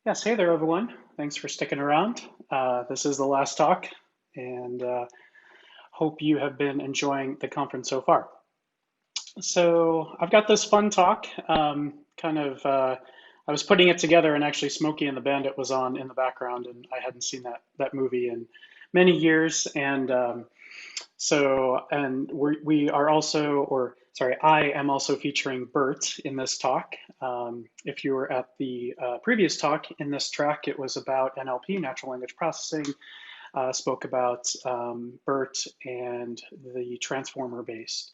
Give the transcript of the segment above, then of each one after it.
Yes, hey there, everyone. Thanks for sticking around. This is the last talk, and hope you have been enjoying the conference so far. So I've got this fun talk. I was putting it together, and actually, Smokey and the Bandit was on in the background, and I hadn't seen that movie in many years. We are also, or sorry, I am also featuring BERT in this talk. If you were at the previous talk in this track, it was about NLP, natural language processing, spoke about BERT and the transformer based.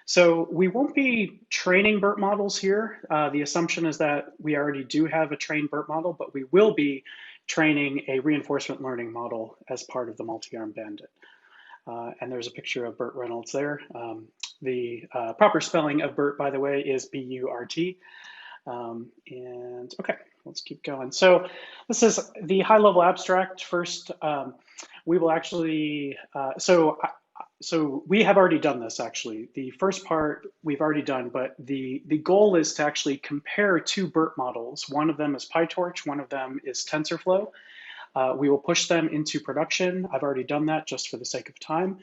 So we won't be training BERT models here. The assumption is that we already do have a trained BERT model, but we will be training a reinforcement learning model as part of the multi-arm bandit. And there's a picture of Burt Reynolds there. The proper spelling of Burt, by the way, is B-U-R-T. And okay, let's keep going. So this is the high-level abstract. First, we will actually, so we have already done this, actually. The first part we've already done, but the goal is to actually compare two BERT models. One of them is PyTorch, one of them is TensorFlow. We will push them into production. I've already done that just for the sake of time.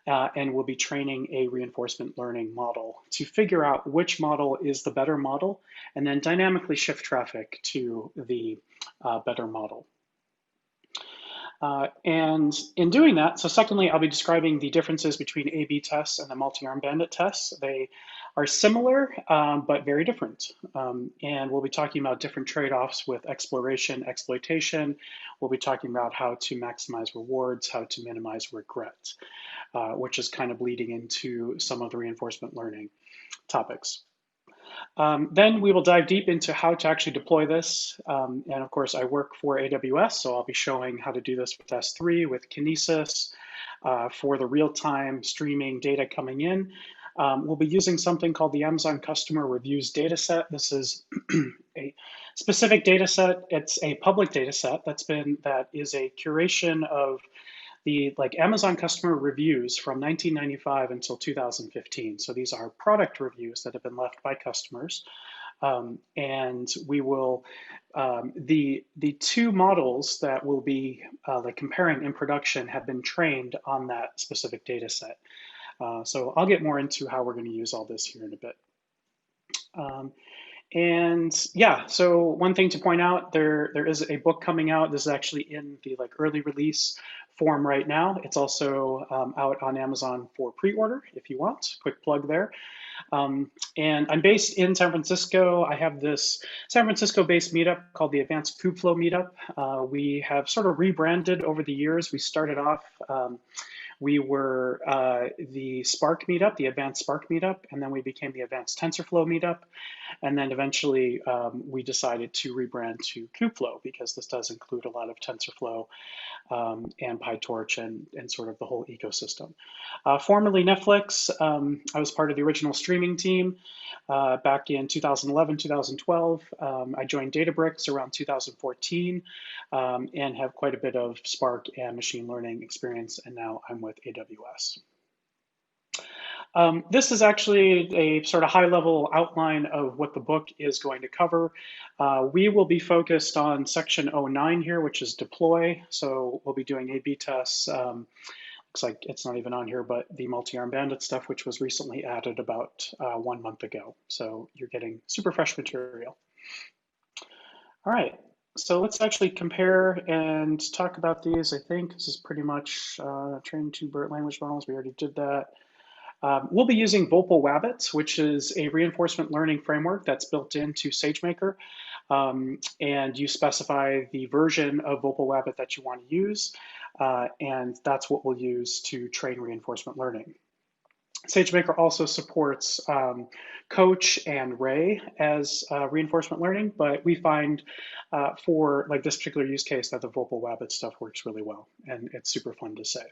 And we'll be training a reinforcement learning model to figure out which model is the better model, and then dynamically shift traffic to the better model. And in doing that, so secondly, I'll be describing the differences between A/B tests and the multi-arm bandit tests. They are similar, but very different. And we'll be talking about different trade-offs with exploration, exploitation. We'll be talking about how to maximize rewards, how to minimize regret, which is kind of bleeding into some of the reinforcement learning topics. Then we will dive deep into how to actually deploy this. And of course, I work for AWS, so I'll be showing how to do this with S3, with Kinesis, for the real-time streaming data coming in. We'll be using something called the Amazon Customer Reviews dataset. This is a specific dataset. It's a public dataset that is a curation of the Amazon customer reviews from 1995 until 2015. So these are product reviews that have been left by customers. And we will, the two models that we'll be comparing in production have been trained on that specific data set. So I'll get more into how we're going to use all this here in a bit. And yeah, so one thing to point out, there is a book coming out. This is actually in the early release form right now. It's also out on Amazon for pre-order if you want. Quick plug there. And I'm based in San Francisco. I have this San Francisco-based meetup called the Advanced Kubeflow Meetup. We have sort of rebranded over the years. We started off, we were the Spark Meetup, the Advanced Spark Meetup, and then we became the Advanced TensorFlow Meetup. And then eventually we decided to rebrand to Kubeflow because this does include a lot of TensorFlow and PyTorch and sort of the whole ecosystem. Formerly Netflix, I was part of the original streaming team back in 2011, 2012. I joined Databricks around 2014 and have quite a bit of Spark and machine learning experience, and now I'm with AWS. This is actually a sort of high-level outline of what the book is going to cover. We will be focused on section 09 here, which is deploy. So we'll be doing A/B tests. Looks like it's not even on here, but the multi-arm bandit stuff, which was recently added about 1 month ago. So you're getting super fresh material. All right, so let's actually compare and talk about these. I think this is pretty much training two BERT language models. We already did that. We'll be using Voelpel-Wabbit, which is a reinforcement learning framework that's built into SageMaker. And you specify the version of Voelpel-Wabbit that you want to use. And that's what we'll use to train reinforcement learning. SageMaker also supports Coach and Ray as reinforcement learning, but we find for this particular use case that the Voelpel-Wabbit stuff works really well, and it's super fun to say.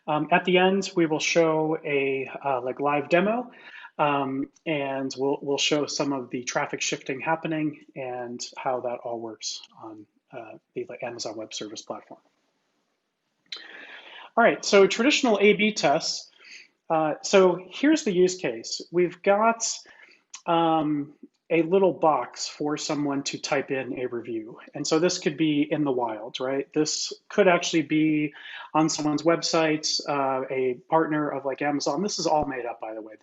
At the end, we will show a live demo, and we'll show some of the traffic shifting happening and how that all works on the Amazon Web Service platform. All right, so traditional A/B tests. So here's the use case. We've got a little box for someone to type in a review. And so this could be in the wild, right? This could actually be on someone's website, a partner of like Amazon. This is all made up, by the way.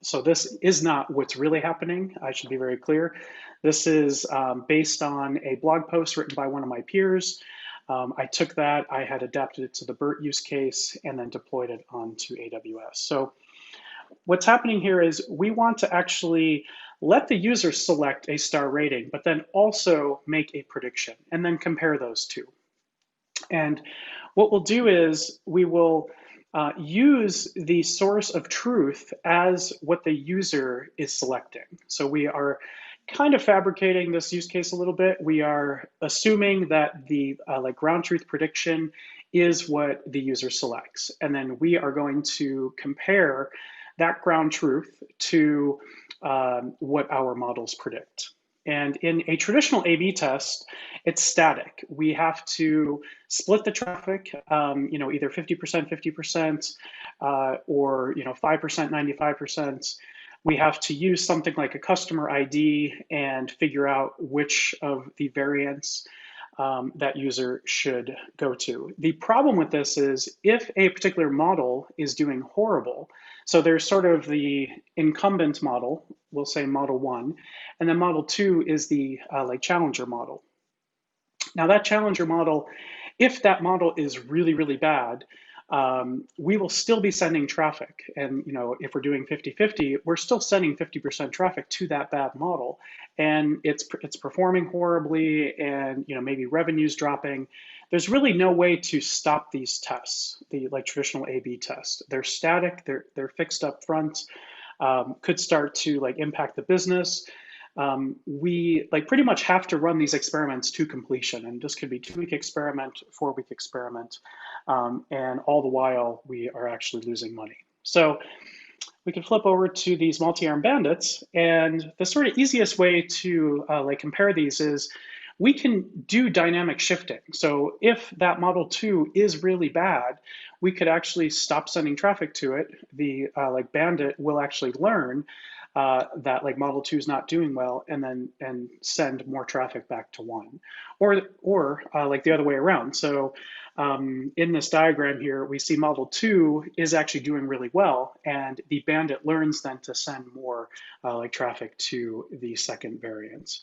So this is not what's really happening. I should be very clear. This is based on a blog post written by one of my peers. I took that, I had adapted it to the BERT use case, and then deployed it onto AWS. So what's happening here is we want to actually let the user select a star rating, but then also make a prediction and then compare those two. And what we'll do is we will use the source of truth as what the user is selecting. So we are kind of fabricating this use case a little bit. We are assuming that the like ground truth prediction is what the user selects. And then we are going to compare that ground truth to what our models predict. And in a traditional A/B test, it's static. We have to split the traffic, either 50%, 50%, or 5%, 95%. We have to use something like a customer ID and figure out which of the variants that user should go to. The problem with this is if a particular model is doing horrible, so there's sort of the incumbent model, we'll say model one, and then model two is the like challenger model. Now that challenger model, if that model is really, really bad, we will still be sending traffic. And if we're doing 50-50, we're still sending 50% traffic to that bad model. And it's performing horribly, and maybe revenue's dropping. There's really no way to stop these tests, the like traditional A/B test. They're static, they're fixed up front, could start to like impact the business. We like pretty much have to run these experiments to completion, and this could be 2-week experiment, 4-week experiment, and all the while we are actually losing money. So we can flip over to these multi-arm bandits, and the sort of easiest way to like compare these is we can do dynamic shifting. So if that model 2 is really bad, we could actually stop sending traffic to it. The like bandit will actually learn that like model 2 is not doing well, and send more traffic back to 1, or like the other way around. So in this diagram here, we see model 2 is actually doing really well, and the bandit learns then to send more like traffic to the second variant.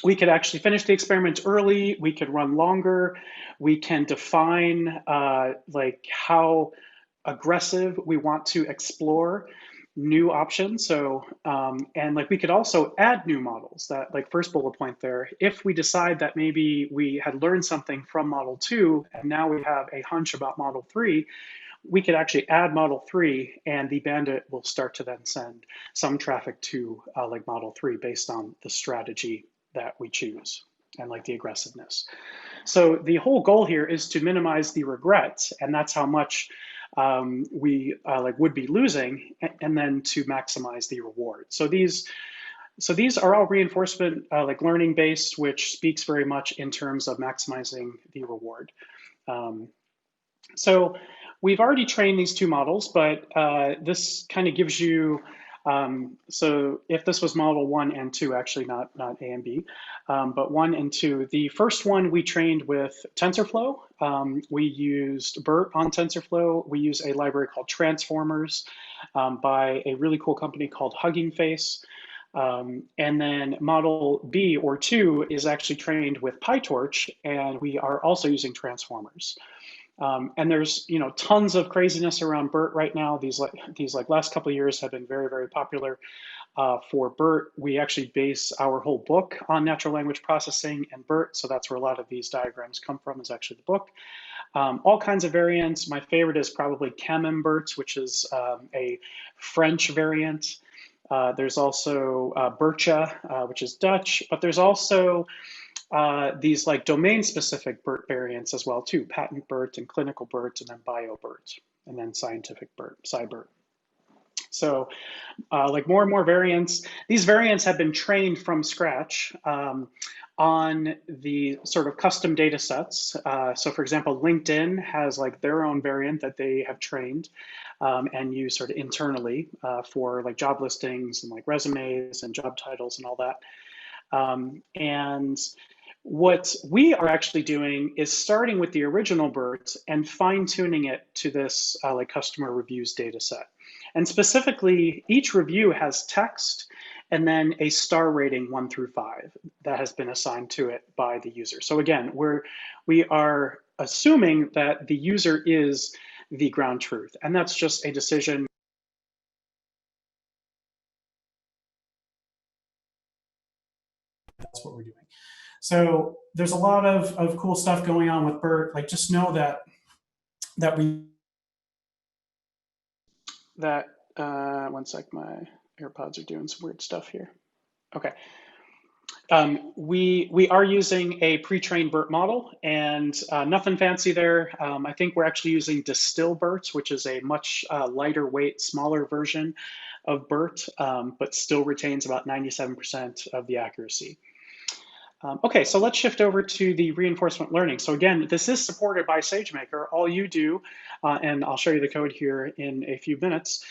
We could actually finish the experiment early. We could run longer. We can define like how aggressive we want to explore new options. So, and like we could also add new models. That like first bullet point there, if we decide that maybe we had learned something from model 2 and now we have a hunch about model 3, we could actually add model 3, and the bandit will start to then send some traffic to like model 3 based on the strategy that we choose and like the aggressiveness. So the whole goal here is to minimize the regrets, and that's how much we like would be losing, and then to maximize the reward. So these are all reinforcement like learning based, which speaks very much in terms of maximizing the reward. So we've already trained these 2 models, but this kind of gives you so if this was model 1 and 2, actually not A and B, but 1 and 2, the first one we trained with TensorFlow. We used BERT on TensorFlow. We use a library called Transformers by a really cool company called Hugging Face. And then model B or 2 is actually trained with PyTorch, and we are also using Transformers. And there's tons of craziness around BERT right now. These last couple of years have been very, very popular for BERT. We actually base our whole book on natural language processing and BERT, so that's where a lot of these diagrams come from, is actually the book. All kinds of variants. My favorite is probably Camembert, which is a French variant. There's also Bertja, which is Dutch, but there's also these like domain-specific BERT variants as well too, patent BERT and clinical BERT, and then bio BERT, and then scientific BERT, SciBERT. So like more and more variants. These variants have been trained from scratch on the sort of custom data sets. So for example, LinkedIn has like their own variant that they have trained and use sort of internally for like job listings and like resumes and job titles and all that. And what we are actually doing is starting with the original BERT and fine tuning it to this like customer reviews data set. And specifically, each review has text and then a star rating 1 through 5 that has been assigned to it by the user. So again, we are assuming that the user is the ground truth, and that's just a decision. That's what we're doing. So there's a lot of cool stuff going on with BERT. Like just know that we that one sec, my AirPods are doing some weird stuff here. Okay. We are using a pre-trained BERT model, and nothing fancy there. I think we're actually using Distill BERT, which is a much lighter weight, smaller version of BERT, but still retains about 97% of the accuracy. Okay, so let's shift over to the reinforcement learning. So again, this is supported by SageMaker. All you do, and I'll show you the code here in a few minutes,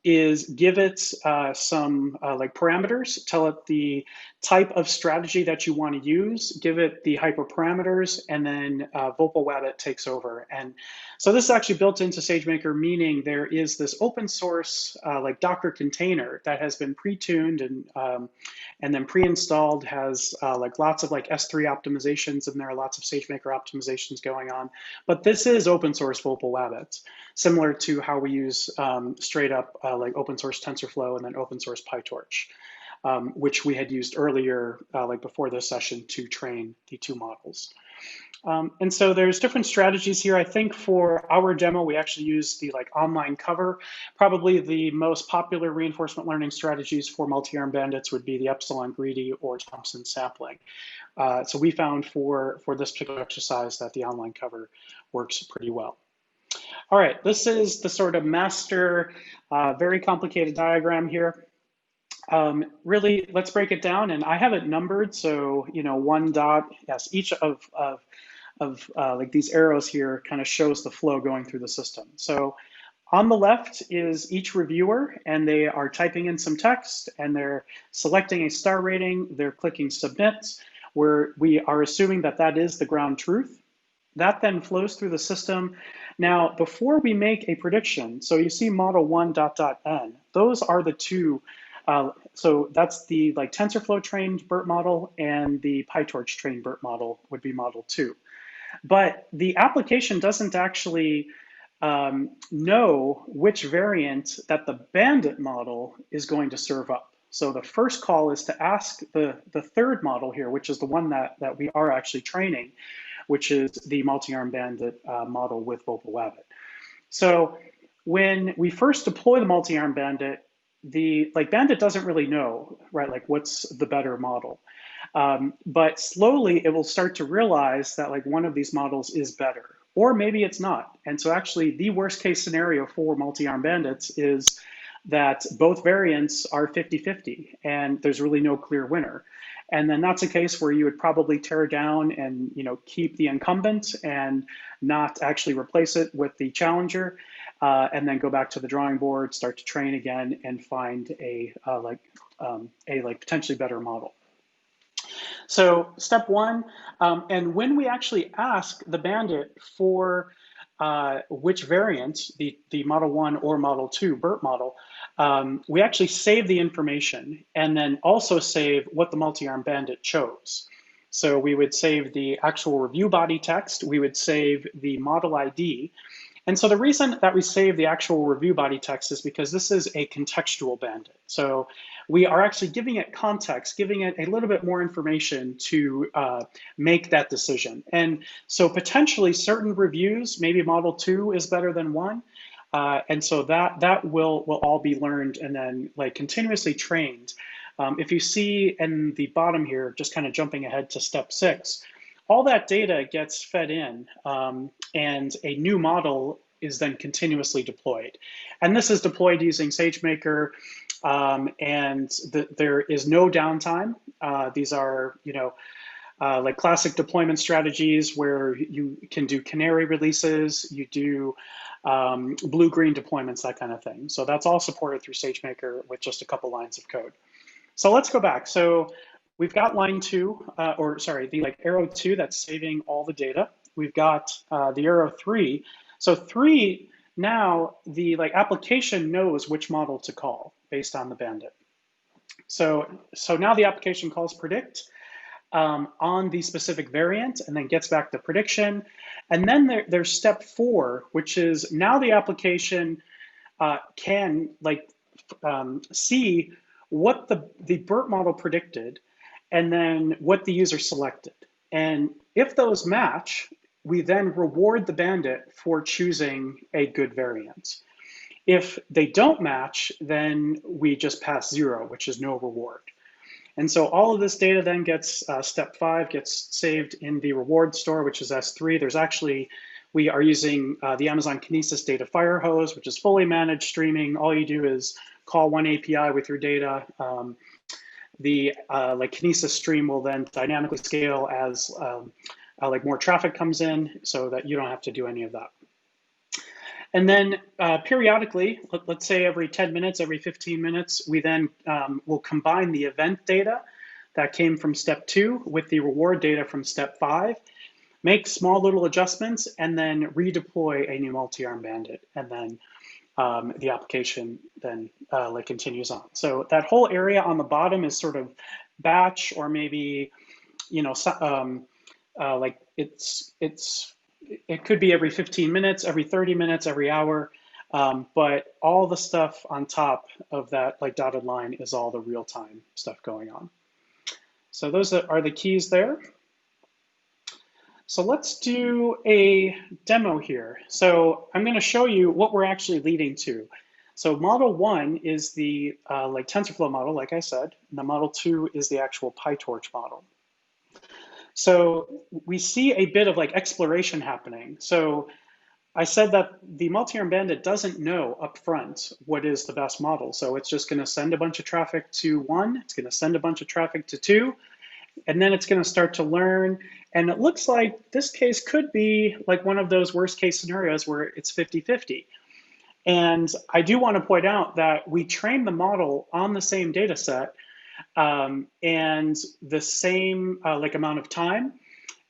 is give it some like parameters, tell it the type of strategy that you want to use, give it the hyperparameters, and then Wabbit takes over. And so this is actually built into SageMaker, meaning there is this open source like Docker container that has been pre-tuned and then pre-installed, has like lots of like S3 optimizations, and there are lots of SageMaker optimizations going on. But this is open source Wabbit, similar to how we use straight up like open source TensorFlow and then open source PyTorch, which we had used earlier, like before this session, to train the two models. And so there's different strategies here. I think for our demo, we actually use the like online cover. Probably the most popular reinforcement learning strategies for multi-arm bandits would be the epsilon greedy or Thompson sampling. So we found for this particular exercise that the online cover works pretty well. All right, this is the sort of master, very complicated diagram here. Really, let's break it down, and I have it numbered. So, you know, one dot, yes, each of like these arrows here kind of shows the flow going through the system. So on the left is each reviewer, and they are typing in some text, and they're selecting a star rating, they're clicking submit, where we are assuming that that is the ground truth. That then flows through the system. Now, before we make a prediction, so you see model 1 dot dot n, those are the two. So that's the like TensorFlow trained BERT model, and the PyTorch trained BERT model would be model 2. But the application doesn't actually know which variant that the Bandit model is going to serve up. So the first call is to ask the third model here, which is the one that we are actually training, which is the multi-arm bandit model with Wabbit. So when we first deploy the multi-arm bandit, the like Bandit doesn't really know, right? Like what's the better model. But slowly it will start to realize that like one of these models is better, or maybe it's not. And so actually the worst case scenario for multi-arm bandits is that both variants are 50-50 and there's really no clear winner. And then that's a case where you would probably tear down and keep the incumbent and not actually replace it with the challenger, and then go back to the drawing board, start to train again, and find a potentially better model. So step one, and when we actually ask the Bandit for which variant, the model 1 or model 2 BERT model, we actually save the information and then also save what the multi-arm bandit chose. So we would save the actual review body text, we would save the model ID. And so the reason that we save the actual review body text is because this is a contextual bandit. So we are actually giving it context, giving it a little bit more information to make that decision. And so potentially certain reviews, maybe model 2 is better than 1. And so that will all be learned and then like continuously trained. If you see in the bottom here, just kind of jumping ahead to step 6, all that data gets fed in, and a new model is then continuously deployed. And this is deployed using SageMaker, and there is no downtime. These are, like classic deployment strategies where you can do canary releases, you do blue-green deployments, that kind of thing. So that's all supported through SageMaker with just a couple lines of code. So let's go back. So we've got line two, the like arrow two that's saving all the data. We've got the arrow three. So three, now the like application knows which model to call based on the Bandit. So now the application calls predict on the specific variant and then gets back the prediction. And then there's step four, which is now the application can like see what the BERT model predicted and then what the user selected. And if those match, we then reward the Bandit for choosing a good variant. If they don't match, then we just pass 0, which is no reward. And so all of this data then gets, step 5 gets saved in the reward store, which is S3. There's actually, we are using the Amazon Kinesis data firehose, which is fully managed streaming. All you do is call one API with your data. The like Kinesis stream will then dynamically scale as like more traffic comes in so that you don't have to do any of that. And then periodically, let's say every 10 minutes, every 15 minutes, we then will combine the event data that came from step 2 with the reward data from step 5, make small little adjustments, and then redeploy a new multi-arm Bandit. And then the application then like continues on. So that whole area on the bottom is sort of batch, or maybe, like it could be every 15 minutes, every 30 minutes, every hour, but all the stuff on top of that like dotted line is all the real-time stuff going on. So those are the keys there. So let's do a demo here. So I'm going to show you what we're actually leading to. So model 1 is the like TensorFlow model, like I said, and the model 2 is the actual PyTorch model. So we see a bit of like exploration happening. So I said that the multi-arm Bandit doesn't know upfront what is the best model. So it's just going to send a bunch of traffic to 1, it's going to send a bunch of traffic to 2, and then it's going to start to learn. And it looks like this case could be like one of those worst case scenarios where it's 50-50. And I do want to point out that we trained the model on the same data set and the same like amount of time.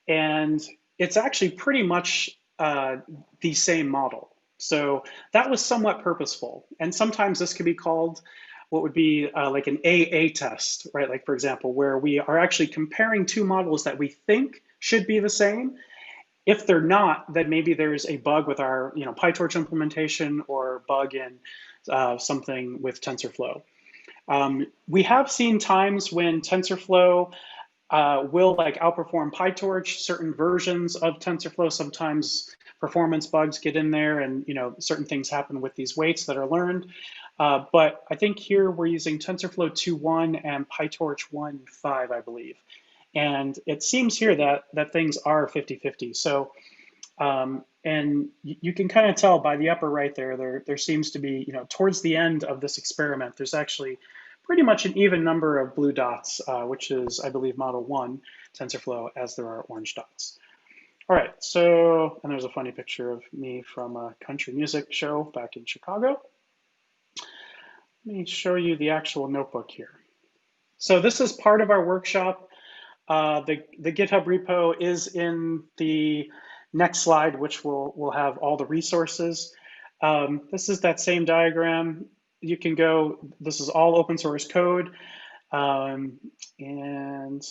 And it's actually pretty much the same model. So that was somewhat purposeful. And sometimes this could be called what would be like an AA test, right? Like for example, where we are actually comparing two models that we think should be the same. If they're not, then maybe there's a bug with our PyTorch implementation or bug in something with TensorFlow. We have seen times when TensorFlow will like outperform PyTorch. Certain versions of TensorFlow, sometimes performance bugs get in there, and certain things happen with these weights that are learned. But I think here we're using TensorFlow 2.1 and PyTorch 1.5, I believe. And it seems here that things are 50-50. So, and you can kind of tell by the upper right there seems to be, towards the end of this experiment, there's actually pretty much an even number of blue dots, which is, I believe, model 1 TensorFlow, as there are orange dots. All right, so, and there's a funny picture of me from a country music show back in Chicago. Let me show you the actual notebook here. So this is part of our workshop. The GitHub repo is in the next slide, which will have all the resources. This is that same diagram. You can go, this is all open source code. And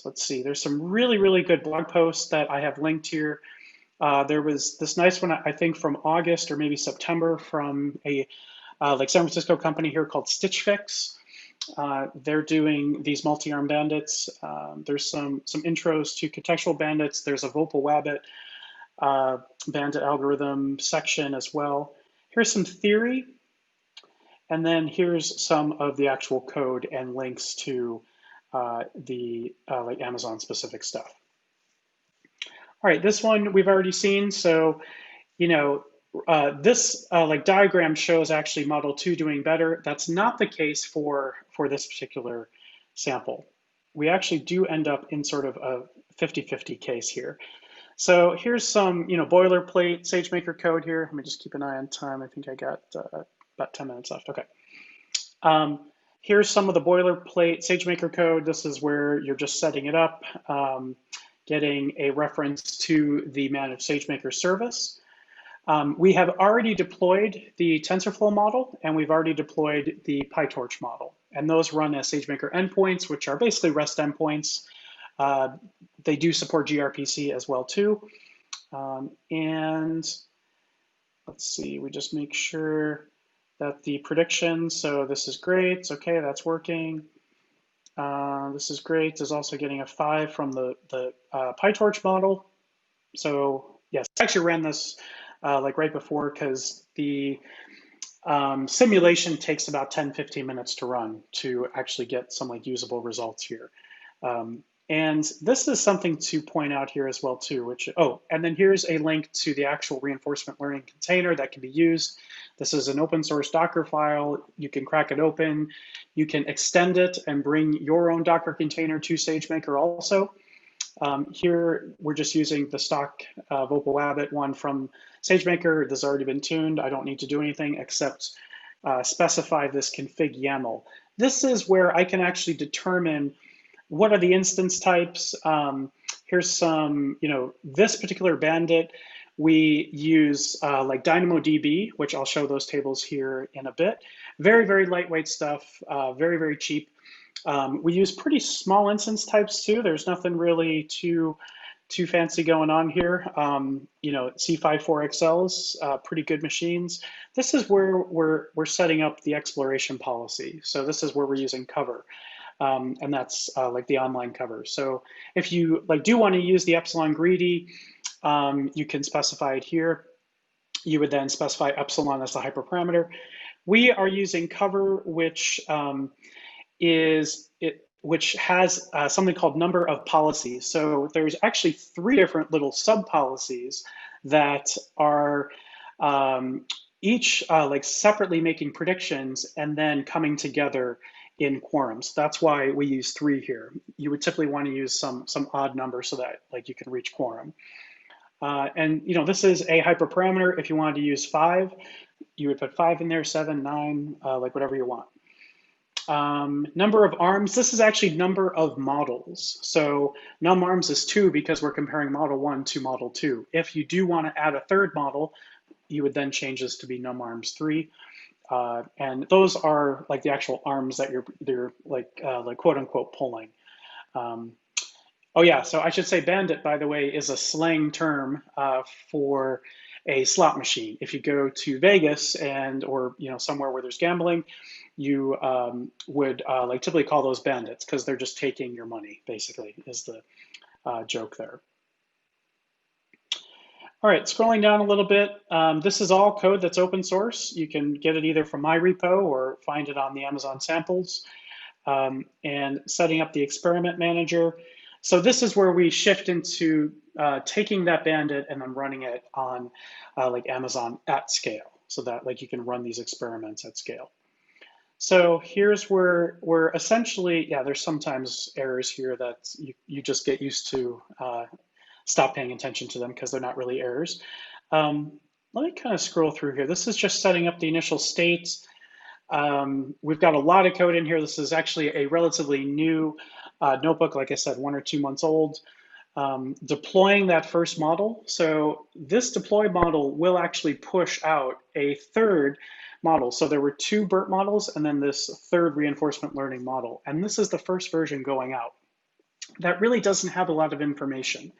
let's see, there's some really, really good blog posts that I have linked here. There was this nice one, I think from August or maybe September, from a like San Francisco company here called Stitch Fix. They're doing these multi-arm bandits. There's some intros to contextual bandits. There's a Vopal Wabbit bandit algorithm section as well. Here's some theory. And then here's some of the actual code and links to the like Amazon specific stuff. All right, this one we've already seen. So, this like diagram shows actually model 2 doing better. That's not the case for this particular sample. We actually do end up in sort of a 50-50 case here. So here's some, boilerplate SageMaker code here. Let me just keep an eye on time. I think I got about 10 minutes left. Okay. Here's some of the boilerplate SageMaker code. This is where you're just setting it up, getting a reference to the managed SageMaker service. We have already deployed the TensorFlow model, and we've already deployed the PyTorch model. And those run as SageMaker endpoints, which are basically REST endpoints. They do support gRPC as well too. And let's see, we just make sure that the prediction, so this is great. Okay, that's working. This is great. Is also getting a 5 from the PyTorch model. So yes, I actually ran this like right before because the simulation takes about 10-15 minutes to run to actually get some like usable results here. And this is something to point out here as well too, which, and then here's a link to the actual reinforcement learning container that can be used. This is an open source Docker file. You can crack it open. You can extend it and bring your own Docker container to SageMaker also. Here, we're just using the stock Vocal Wabbit one from SageMaker. This has already been tuned. I don't need to do anything except specify this config YAML. This is where I can actually determine what are the instance types. Here's some, this particular Bandit, we use like DynamoDB, which I'll show those tables here in a bit. Very, very lightweight stuff, very, very cheap. We use pretty small instance types too. There's nothing really too fancy going on here. C54XLs, pretty good machines. This is where we're setting up the exploration policy. So this is where we're using cover. And that's like the online cover. So if you do want to use the epsilon greedy, you can specify it here. You would then specify epsilon as the hyperparameter. We are using cover, which has something called number of policies. So there's actually 3 different little sub policies that are each like separately making predictions and then coming together in quorums. That's why we use 3 here. You would typically want to use some odd number so that like you can reach quorum. And this is a hyperparameter. If you wanted to use 5, you would put 5 in there, 7, 9, like whatever you want. Number of arms, this is actually number of models. So num arms is 2 because we're comparing model 1 to model 2. If you do want to add a 3rd model, you would then change this to be num arms 3. And those are like the actual arms that they're like quote unquote pulling. Oh yeah, so I should say Bandit, by the way, is a slang term for a slot machine. If you go to Vegas or somewhere where there's gambling, you would like typically call those bandits because they're just taking your money, basically, is the joke there. All right, scrolling down a little bit, this is all code that's open source. You can get it either from my repo or find it on the Amazon samples. And setting up the experiment manager. So this is where we shift into taking that Bandit and then running it on like Amazon at scale, so that like you can run these experiments at scale. So here's where we're essentially, there's sometimes errors here that you just get used to. Stop paying attention to them because they're not really errors. Let me kind of scroll through here. This is just setting up the initial states. We've got a lot of code in here. This is actually a relatively new notebook, like I said, 1 or 2 months old. Deploying that first model. So this deploy model will actually push out a 3rd model. So there were 2 BERT models and then this 3rd reinforcement learning model. And this is the first version going out. That really doesn't have a lot of information.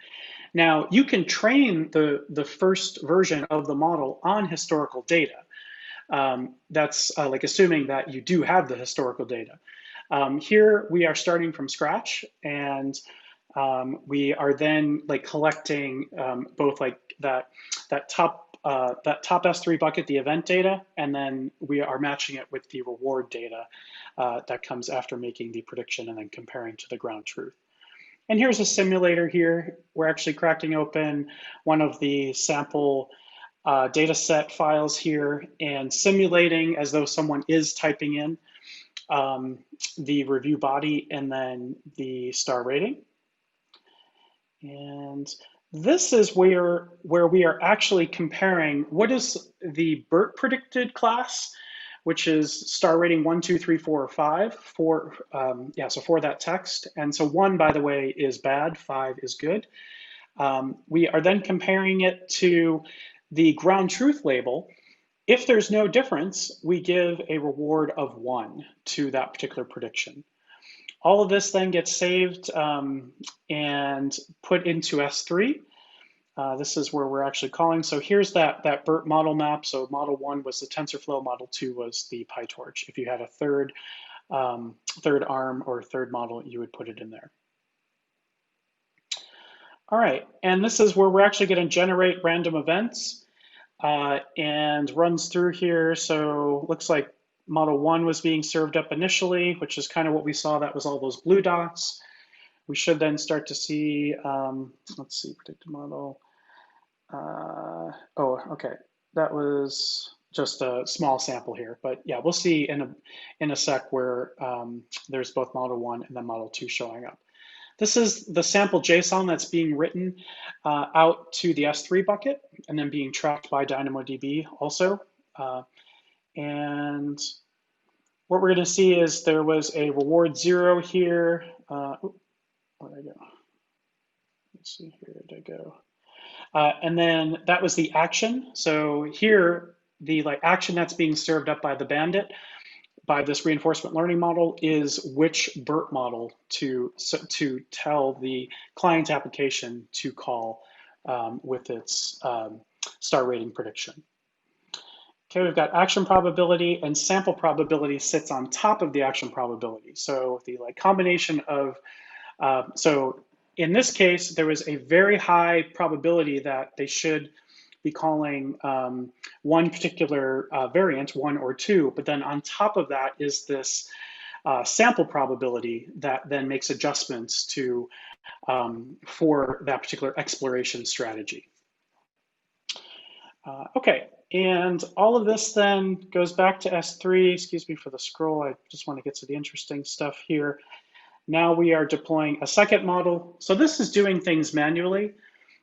Now, you can train the first version of the model on historical data. That's like assuming that you do have the historical data. Here we are starting from scratch, and we are then like collecting both like that top S3 bucket, the event data, and then we are matching it with the reward data that comes after making the prediction and then comparing to the ground truth. And here's a simulator here. We're actually cracking open one of the sample data set files here and simulating as though someone is typing in the review body and then the star rating. And this is where we are actually comparing what is the BERT predicted class, which is star rating 1, 2, 3, 4, or 5 for, so for that text. And so 1, by the way, is bad, 5 is good. We are then comparing it to the ground truth label. If there's no difference, we give a reward of 1 to that particular prediction. All of this then gets saved and put into S3. This is where we're actually calling. So here's that BERT model map. So model 1 was the TensorFlow, model 2 was the PyTorch. If you had a third arm or third model, you would put it in there. All right, and this is where we're actually going to generate random events and runs through here. So looks like model 1 was being served up initially, which is kind of what we saw. That was all those blue dots. We should then start to see, let's see, predicted model. Oh, okay, that was just a small sample here, but yeah, we'll see in a sec where there's both model 1 and then model 2 showing up. This is the sample JSON that's being written out to the S3 bucket and then being tracked by DynamoDB also. And what we're going to see is there was a reward 0 here. Where did I go? Let's see, here did I go? And then that was the action. So here, the action that's being served up by the Bandit, by this reinforcement learning model, is which BERT model to tell the client application to call with its star rating prediction. Okay, we've got action probability, and sample probability sits on top of the action probability. So the combination of, so in this case, there was a very high probability that they should be calling one particular variant, 1 or 2, but then on top of that is this sample probability that then makes adjustments to for that particular exploration strategy. Okay, and all of this then goes back to S3. Excuse me for the scroll. I just want to get to the interesting stuff here. Now we are deploying a second model. So this is doing things manually,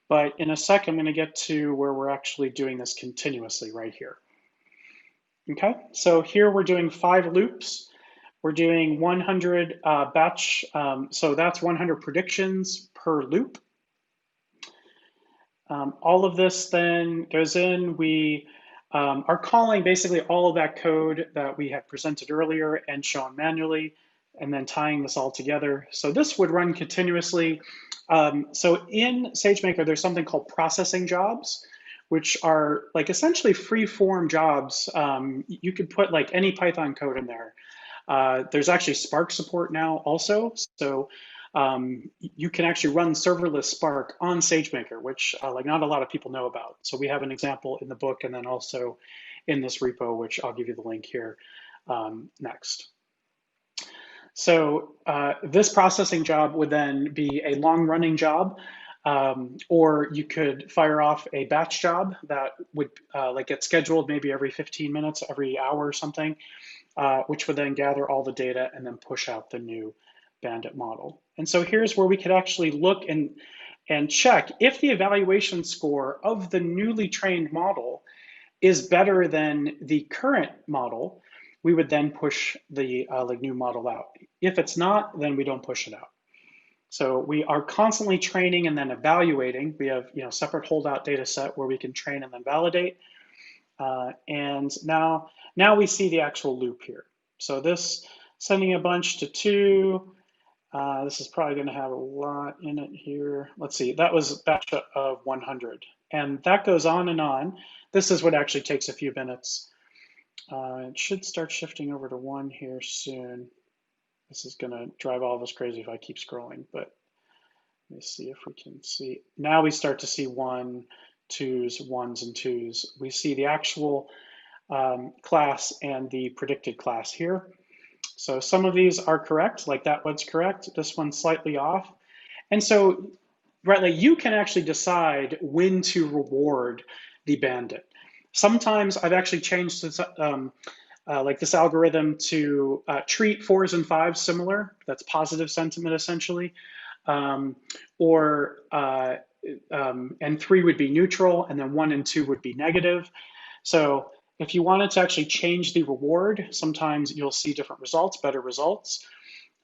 but in a sec, I'm going to get to where we're actually doing this continuously right here. Okay, so here we're doing 5 loops. We're doing 100 batch, so that's 100 predictions per loop. All of this then goes in. We are calling basically all of that code that we had presented earlier and shown manually, and then tying this all together. So this would run continuously. So in SageMaker, there's something called processing jobs, which are essentially free-form jobs. You could put any Python code in there. There's actually Spark support now also. So you can actually run serverless Spark on SageMaker, which not a lot of people know about. So we have an example in the book and then also in this repo, which I'll give you the link here next. So this processing job would then be a long-running job, or you could fire off a batch job that would get scheduled maybe every 15 minutes, every hour or something, which would then gather all the data and then push out the new Bandit model. And so here's where we could actually look and check if the evaluation score of the newly trained model is better than the current model. We would then push the new model out. If it's not, then we don't push it out. So we are constantly training and then evaluating. We have separate holdout data set where we can train and then validate. And now we see the actual loop here. So this sending a bunch to 2. This is probably going to have a lot in it here. Let's see, that was a batch of 100. And that goes on and on. This is what actually takes a few minutes. It should start shifting over to 1 here soon. This is going to drive all of us crazy if I keep scrolling, but let me see if we can see. Now we start to see 1, 2s, 1s, and 2s. We see the actual class and the predicted class here. So some of these are correct, like that one's correct. This one's slightly off. And so, right, you can actually decide when to reward the Bandit. Sometimes I've actually changed this, like this algorithm to treat fours and fives similar. That's positive sentiment essentially. Um, or and three would be neutral, and then one and two would be negative. So if you wanted to actually change the reward, sometimes you'll see different results, better results.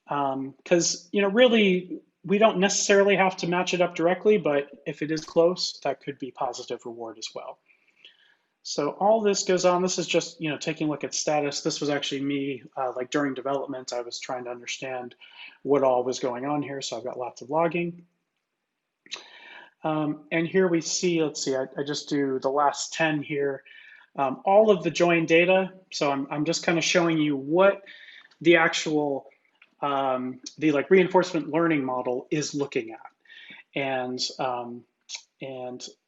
Because really, we don't necessarily have to match it up directly, but if it is close, that could be positive reward as well. So all this goes on. This is just taking a look at status. This was actually me like during development. I was trying to understand what all was going on here. So I've got lots of logging. And here we see, let's see, I just do the last 10 here. All of the join data. So I'm just kind of showing you what the actual the like reinforcement learning model is looking at, and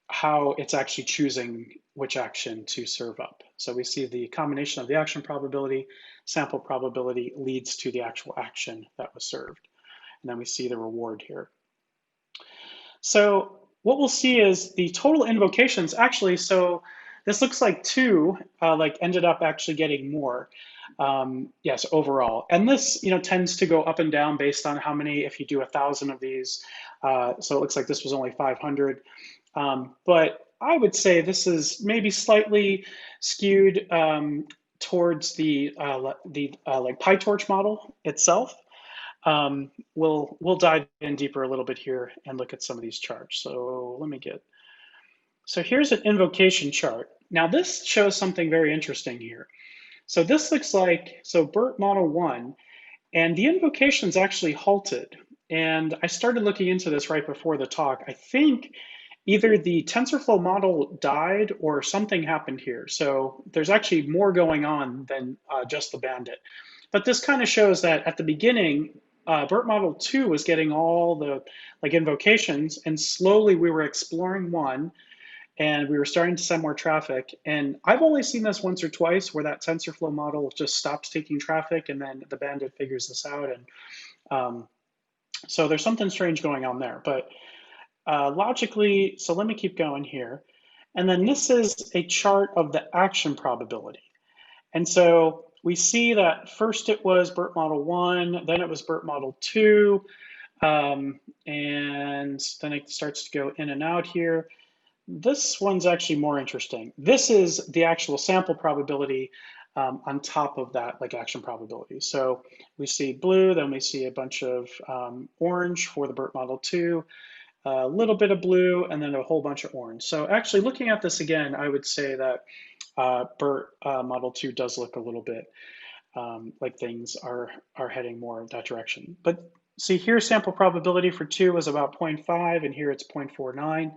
how it's actually choosing which action to serve up. So we see the combination of the action probability, sample probability leads to the actual action that was served. And then we see the reward here. So what we'll see is the total invocations actually, so this looks like 2 like ended up actually getting more. Yes, overall. And this tends to go up and down based on how many, if you do 1,000 of these. So it looks like this was only 500. But I would say this is maybe slightly skewed towards the like PyTorch model itself. We'll dive in deeper a little bit here and look at some of these charts. So let me get. So here's an invocation chart. Now this shows something very interesting here. So this looks like, so BERT model 1, and the invocations actually halted. And I started looking into this right before the talk. I think either the TensorFlow model died or something happened here. So there's actually more going on than just the Bandit. But this kind of shows that at the beginning, BERT model 2 was getting all the like invocations, and slowly we were exploring 1, and we were starting to send more traffic. And I've only seen this once or twice where that TensorFlow model just stops taking traffic, and then the Bandit figures this out. And so there's something strange going on there. But logically, so let me keep going here. And then this is a chart of the action probability. And so we see that first it was BERT model 1, then it was BERT model 2, and then it starts to go in and out here. This one's actually more interesting. This is the actual sample probability on top of that, like action probability. So we see blue, then we see a bunch of orange for the BERT model 2, a little bit of blue, and then a whole bunch of orange. So actually looking at this again, I would say that BERT model 2 does look a little bit like things are heading more in that direction. But see here, sample probability for 2 is about 0.5, and here it's 0.49.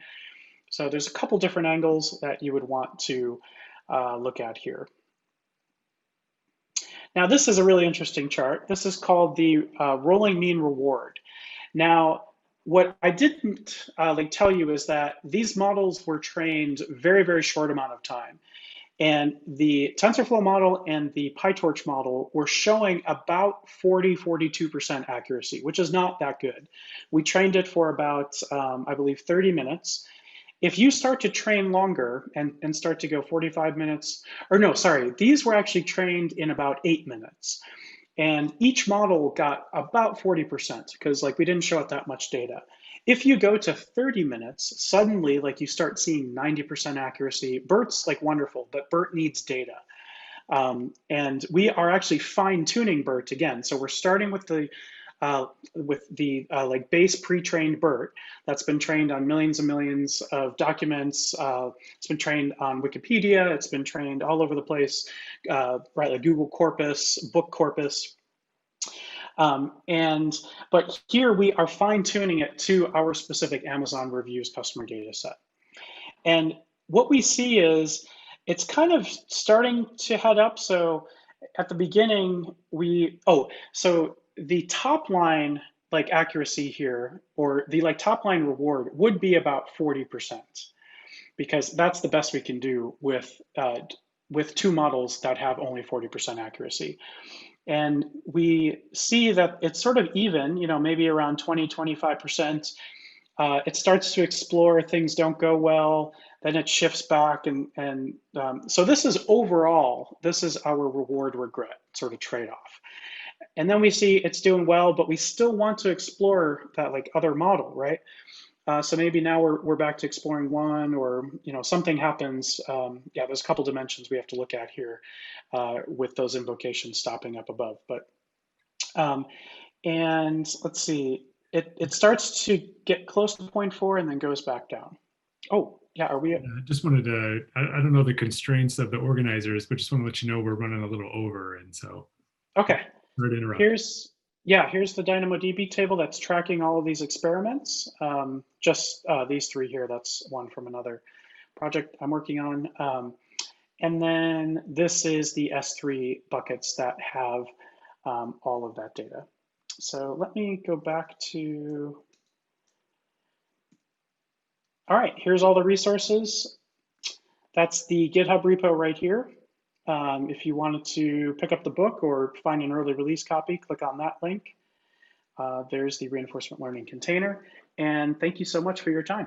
So there's a couple different angles that you would want to look at here. Now this is a really interesting chart. This is called the rolling mean reward. Now, what I didn't like tell you is that these models were trained very, very short amount of time. And the TensorFlow model and the PyTorch model were showing about 42% accuracy, which is not that good. We trained it for about, I believe, 30 minutes. If you start to train longer and start to go 45 minutes, or no, sorry, these were actually trained in about 8 minutes. And each model got about 40% because like we didn't show it that much data. If you go to 30 minutes, suddenly like you start seeing 90% accuracy. BERT's like wonderful, but BERT needs data. And we are actually fine tuning BERT again. So we're starting with the like base pre-trained BERT that's been trained on millions and millions of documents. It's been trained on Wikipedia. It's been trained all over the place, right? Like Google corpus, book corpus. But here we are fine tuning it to our specific Amazon reviews customer data set. And what we see is it's kind of starting to head up. So at the beginning, so the top line like accuracy here, or the like top line reward would be about 40%, because that's the best we can do with 2 models that have only 40% accuracy. And we see that it's sort of even, maybe around 20, 25%. It starts to explore, things don't go well. then it shifts back, so this is overall, this is our reward regret sort of trade-off. And then we see it's doing well, but we still want to explore that like other model, right? So maybe now we're back to exploring one, or something happens. Yeah, there's a couple dimensions we have to look at here with those invocations stopping up above. But and let's see, it starts to get close to 0.4 and then goes back down. Oh, yeah, are we? Yeah, I just wanted to, I don't know the constraints of the organizers, but just want to let you know we're running a little over. And so, Okay, sorry to interrupt. here's yeah, here's the DynamoDB table that's tracking all of these experiments. Just these three here. That's one from another project I'm working on. And then this is the S3 buckets that have all of that data. So let me go back to, all right, here's all the resources. That's the GitHub repo right here. If you wanted to pick up the book or find an early release copy, click on that link. There's the reinforcement learning container. And thank you so much for your time.